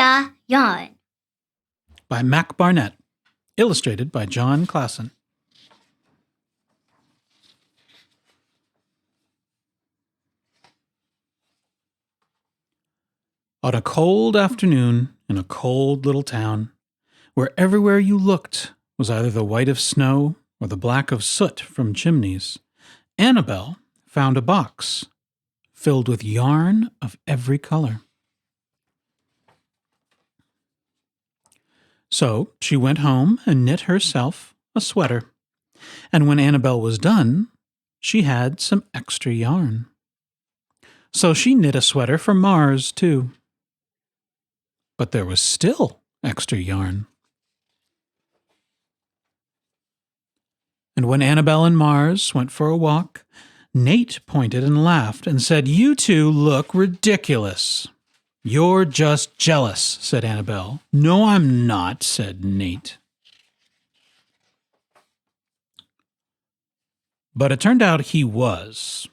extra yarn. By Mac Barnett. Illustrated by Jon Klassen. On a cold afternoon in a cold little town, where everywhere you looked was either the white of snow or the black of soot from chimneys, Annabelle found a box filled with yarn of every color. So she went home and knit herself a sweater, and when Annabelle was done, she had some extra yarn. So she knit a sweater for Mars, too. But there was still extra yarn. And when Annabelle and Mars went for a walk, Nate pointed and laughed and said, "You two look ridiculous." "You're just jealous," said Annabelle. "No, I'm not," said Nate. But it turned out he was.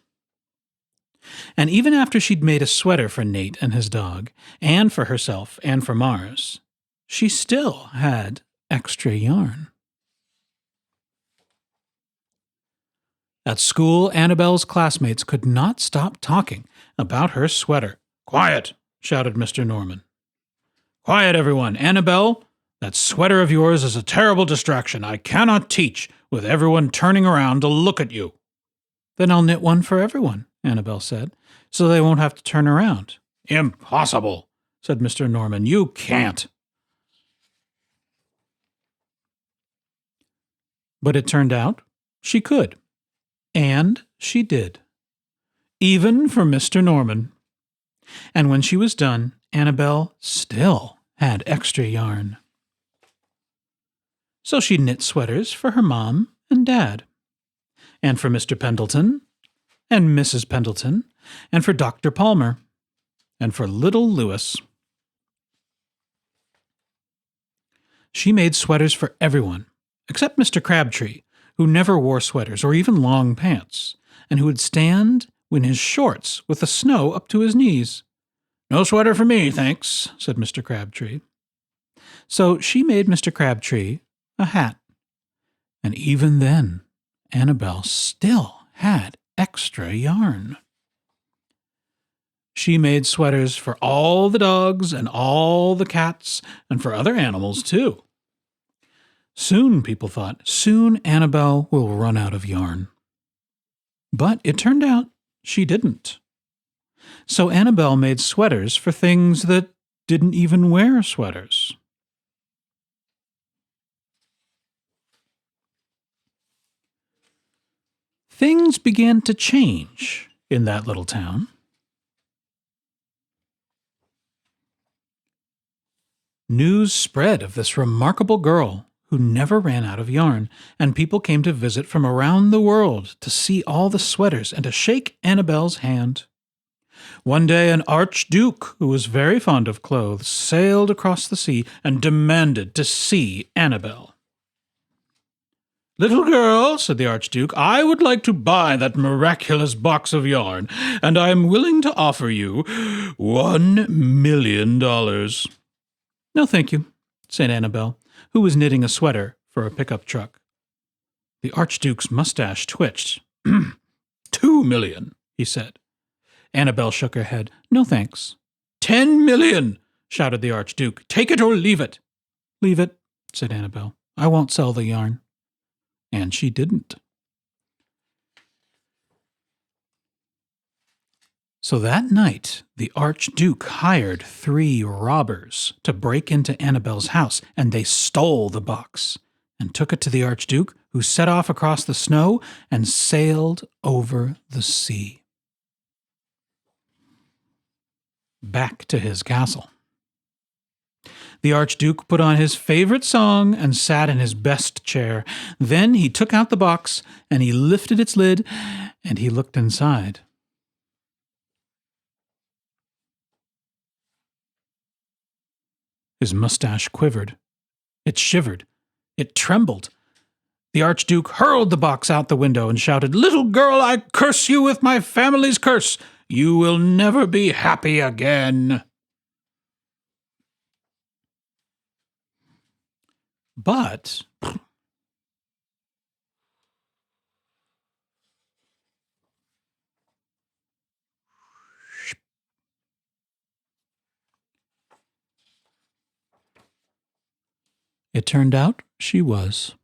And even after she'd made a sweater for Nate and his dog, and for herself and for Mars, she still had extra yarn. At school, Annabelle's classmates could not stop talking about her sweater. "Quiet!" shouted Mr. Norman. "Quiet, everyone! Annabelle, that sweater of yours is a terrible distraction. I cannot teach with everyone turning around to look at you." "Then I'll knit one for everyone," Annabelle said, "so they won't have to turn around." "Impossible," said Mr. Norman. "You can't." But it turned out she could. And she did. Even for Mr. Norman. And when she was done, Annabelle still had extra yarn. So she knit sweaters for her mom and dad, and for Mr. Pendleton, and Mrs. Pendleton, and for Dr. Palmer, and for little Louis. She made sweaters for everyone, except Mr. Crabtree, who never wore sweaters or even long pants, and who would stand in his shorts with the snow up to his knees. "No sweater for me, thanks," said Mr. Crabtree. So she made Mr. Crabtree a hat. And even then, Annabelle still had extra yarn. She made sweaters for all the dogs and all the cats, and for other animals, too. Soon, people thought, soon Annabelle will run out of yarn. But it turned out she didn't. So Annabelle made sweaters for things that didn't even wear sweaters. Things began to change in that little town. News spread of this remarkable girl who never ran out of yarn, and people came to visit from around the world to see all the sweaters and to shake Annabelle's hand. One day an archduke, who was very fond of clothes, sailed across the sea and demanded to see Annabelle. "Little girl," said the archduke, "I would like to buy that miraculous box of yarn, and I am willing to offer you $1 million. "No, thank you," said Annabelle, who was knitting a sweater for a pickup truck. The archduke's mustache twitched. $2 million, he said. Annabelle shook her head. "No, thanks." $10 million, shouted the archduke. "Take it or leave it." "Leave it," said Annabelle. "I won't sell the yarn." And she didn't. So that night, the Archduke hired 3 robbers to break into Annabelle's house, and they stole the box and took it to the Archduke, who set off across the snow and sailed over the sea. Back to his castle. The Archduke put on his favorite song and sat in his best chair. Then he took out the box, and he lifted its lid, and he looked inside. His mustache quivered. It shivered. It trembled. The Archduke hurled the box out the window and shouted, "Little girl, I curse you with my family's curse. You will never be happy again." But it turned out she was.